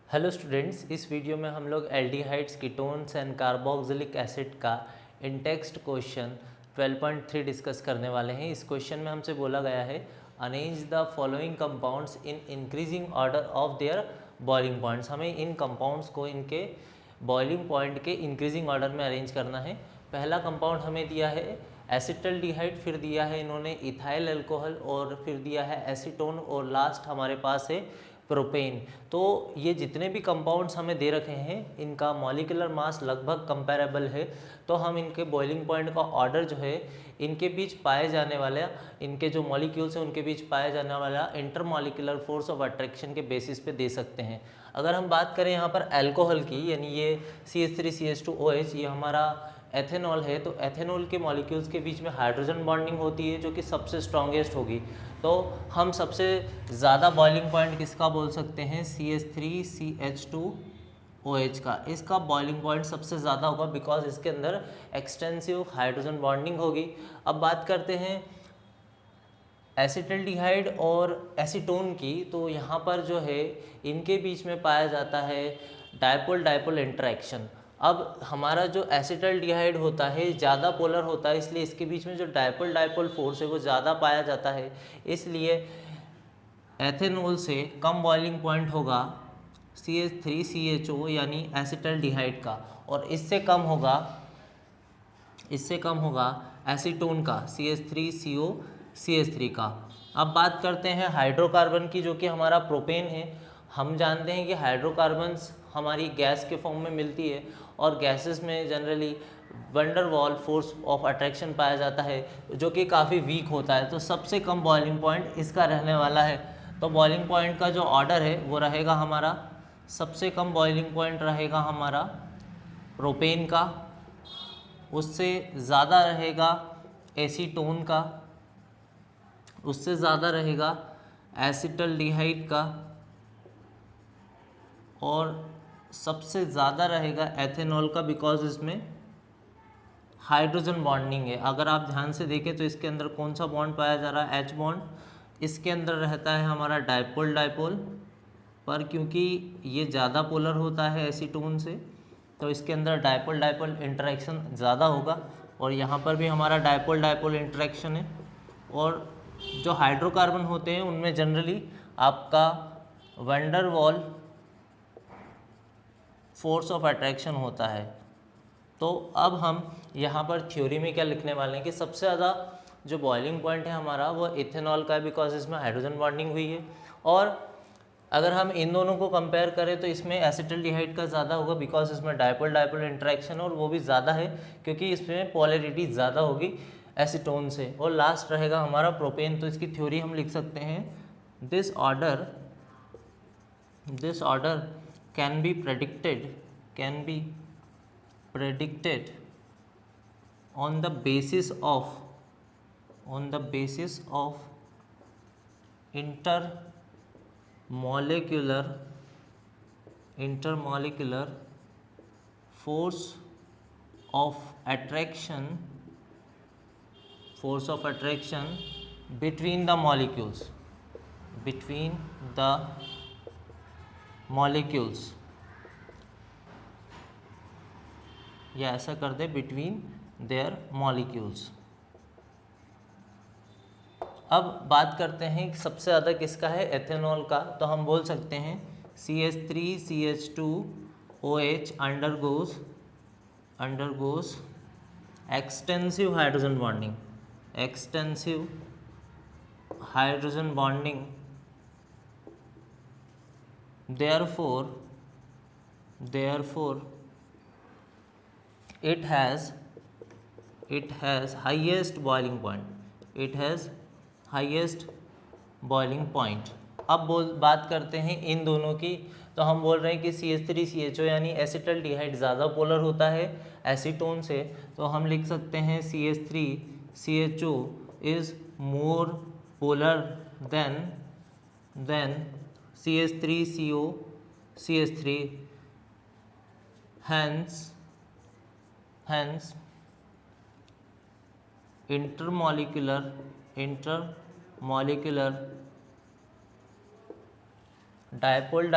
Hello students, इस video में हम लोग aldehydes, ketones and carboxylic acid का इन टेक्स्ट क्वेश्चन 12.3 डिस्कस करने वाले हैं। इस क्वेश्चन में हमसे बोला गया है arrange the following compounds in increasing order of their boiling points. हमें इन कंपाउंड्स को इनके बॉइलिंग पॉइंट के इंक्रीजिंग ऑर्डर में अरेंज करना है। पहला कंपाउंड हमें दिया है एसिटल्डिहाइड, फिर दिया है इन्होंने इथाइल अल्कोहल और फिर दिया है एसीटोन और लास्ट हमारे पास है प्रोपेन। तो ये जितने भी कंपाउंड्स हमें दे रखे हैं इनका मॉलिक्यूलर मास लगभग कंपैरेबल है, तो हम इनके बॉइलिंग पॉइंट का ऑर्डर जो है इनके बीच पाए जाने वाला, इनके जो मॉलिक्यूल्स हैं उनके बीच पाया जाने वाला इंटरमॉलिक्यूलर फोर्स ऑफ अट्रैक्शन के बेसिस पे दे सकते हैं। अगर हम बात करें यहाँ पर अल्कोहल की, यानी ये CH3CH2OH, ये हमारा एथेनॉल है, तो एथेनॉल के मॉलिक्यूल्स के बीच में हाइड्रोजन बॉन्डिंग होती है जो कि सबसे स्ट्रॉन्गेस्ट होगी। तो हम सबसे ज़्यादा बॉइलिंग पॉइंट किसका बोल सकते हैं? CH3CH2OH का। इसका बॉइलिंग पॉइंट सबसे ज़्यादा होगा बिकॉज इसके अंदर एक्सटेंसिव हाइड्रोजन बॉन्डिंग होगी। अब बात करते हैं एसिटल्डिहाइड और एसीटोन की, तो यहाँ पर जो है इनके बीच में पाया जाता है डायपोल डायपोल इंटरेक्शन। अब हमारा जो एसिटल्डिहाइड होता है ज़्यादा पोलर होता है, इसलिए इसके बीच में जो डायपोल डायपोल फोर्स है वो ज़्यादा पाया जाता है, इसलिए एथेनॉल से कम बॉइलिंग पॉइंट होगा CH3CHO यानी एसिटल्डिहाइड का, और इससे कम होगा एसीटोन का CH3COCH3 का। अब बात करते हैं हाइड्रोकार्बन की, जो कि हमारा प्रोपेन है। हम जानते हैं कि हाइड्रोकार्बन्स हमारी गैस के फॉर्म में मिलती है और गैसेस में generally van der Waals force of attraction पाया जाता है जो कि काफ़ी वीक होता है, तो सबसे कम बॉइलिंग पॉइंट इसका रहने वाला है। तो बॉइलिंग पॉइंट का जो ऑर्डर है वो रहेगा हमारा, सबसे कम बॉइलिंग पॉइंट रहेगा हमारा प्रोपेन का, उससे ज़्यादा रहेगा एसीटोन का, उससे ज़्यादा रहेगा एसिटल्डिहाइड का, और सबसे ज़्यादा रहेगा एथेनॉल का बिकॉज इसमें हाइड्रोजन बॉन्डिंग है। अगर आप ध्यान से देखें तो इसके अंदर कौन सा बॉन्ड पाया जा रहा है? H bond. इसके अंदर रहता है हमारा डायपोल डायपोल, पर क्योंकि ये ज़्यादा पोलर होता है एसीटोन से, तो इसके अंदर डायपोल डायपोल इंटरेक्शन ज़्यादा होगा, और यहाँ पर भी हमारा डायपोल डायपोल इंटरेक्शन है। और जो हाइड्रोकार्बन होते हैं उनमें जनरली आपका वंडरवॉल फोर्स ऑफ अट्रैक्शन होता है। तो अब हम यहाँ पर थ्योरी में क्या लिखने वाले हैं कि सबसे ज़्यादा जो बॉइलिंग पॉइंट है हमारा वो इथेनॉल का है बिकॉज इसमें हाइड्रोजन बॉन्डिंग हुई है, और अगर हम इन दोनों को कंपेयर करें तो इसमें एसिटल्डिहाइड का ज़्यादा होगा बिकॉज इसमें डायपोल डायपोल इंटरेक्शन और वो भी ज़्यादा है क्योंकि इसमें पोलैरिटी ज़्यादा होगी एसीटोन से। और लास्ट रहेगा हमारा प्रोपेन। तो इसकी थ्योरी हम लिख सकते हैं, this order can be predicted on the basis of intermolecular force of attraction between the molecules, या ऐसा कर दे बिटवीन देयर मॉलिक्यूल्स। अब बात करते हैं सबसे ज़्यादा किसका है? एथेनॉल का। तो हम बोल सकते हैं CH3CH2OH undergoes extensive hydrogen bonding, therefore it has highest boiling point। अब बात करते हैं इन दोनों की, तो हम बोल रहे हैं कि CH3CHO यानी एसिटल्डिहाइड ज़्यादा पोलर होता है एसीटोन से, तो हम लिख सकते हैं CH3CHO is more polar than CH3COCH3, hence intermolecular dipole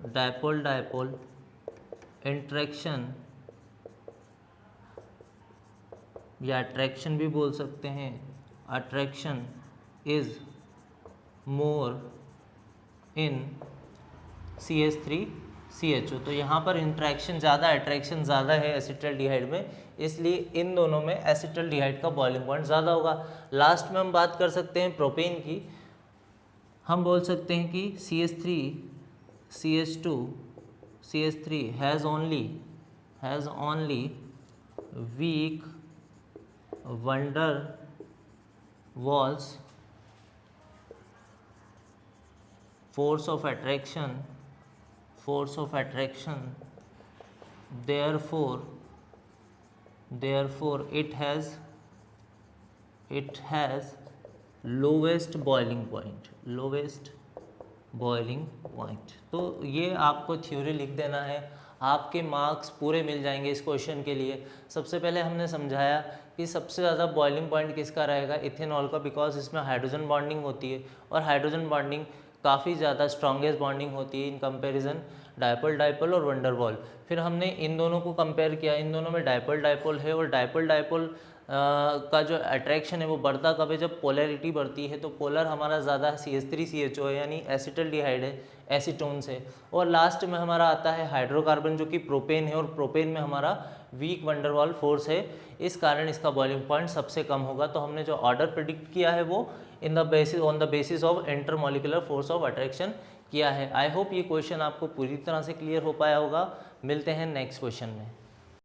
dipole dipole interaction या अट्रैक्शन भी बोल सकते हैं, attraction is more in CH3CHO। तो यहाँ पर इंट्रैक्शन ज़्यादा, अट्रैक्शन ज़्यादा है एसिटल्डिहाइड में, इसलिए इन दोनों में एसिटल्डिहाइड का बॉइलिंग पॉइंट ज़्यादा होगा। लास्ट में हम बात कर सकते हैं प्रोपेन की। हम बोल सकते हैं कि CH3CH2CH3 has only weak van der Waals force of attraction, therefore it has lowest boiling point। तो ये आपको थ्योरी लिख देना है, आपके मार्क्स पूरे मिल जाएंगे इस क्वेश्चन के लिए। सबसे पहले हमने समझाया कि सबसे ज़्यादा बॉइलिंग पॉइंट किसका रहेगा, इथेनॉल का, बिकॉज इसमें हाइड्रोजन बॉन्डिंग होती है और हाइड्रोजन बॉन्डिंग काफ़ी ज़्यादा स्ट्रॉन्गेस्ट बॉन्डिंग होती है इन कंपैरिजन डायपोल डायपोल और वंडरवॉल। फिर हमने इन दोनों को कंपेयर किया, इन दोनों में डायपोल डायपोल है और डायपोल डायपोल का जो अट्रैक्शन है वो बढ़ता कब है, जब पोलैरिटी बढ़ती है। तो पोलर हमारा ज़्यादा CH3CHO है, यानी एसिटल्डिहाइड है, एसीटोन से। और लास्ट में हमारा आता है हाइड्रोकार्बन जो कि प्रोपेन है, और प्रोपेन में हमारा वीक वंडरवॉल फोर्स है, इस कारण इसका बॉइलिंग पॉइंट सबसे कम होगा। तो हमने जो ऑर्डर प्रिडिक्ट किया है वो on the basis of intermolecular force of attraction किया है। आई होप ये क्वेश्चन आपको पूरी तरह से क्लियर हो पाया होगा। मिलते हैं नेक्स्ट क्वेश्चन में।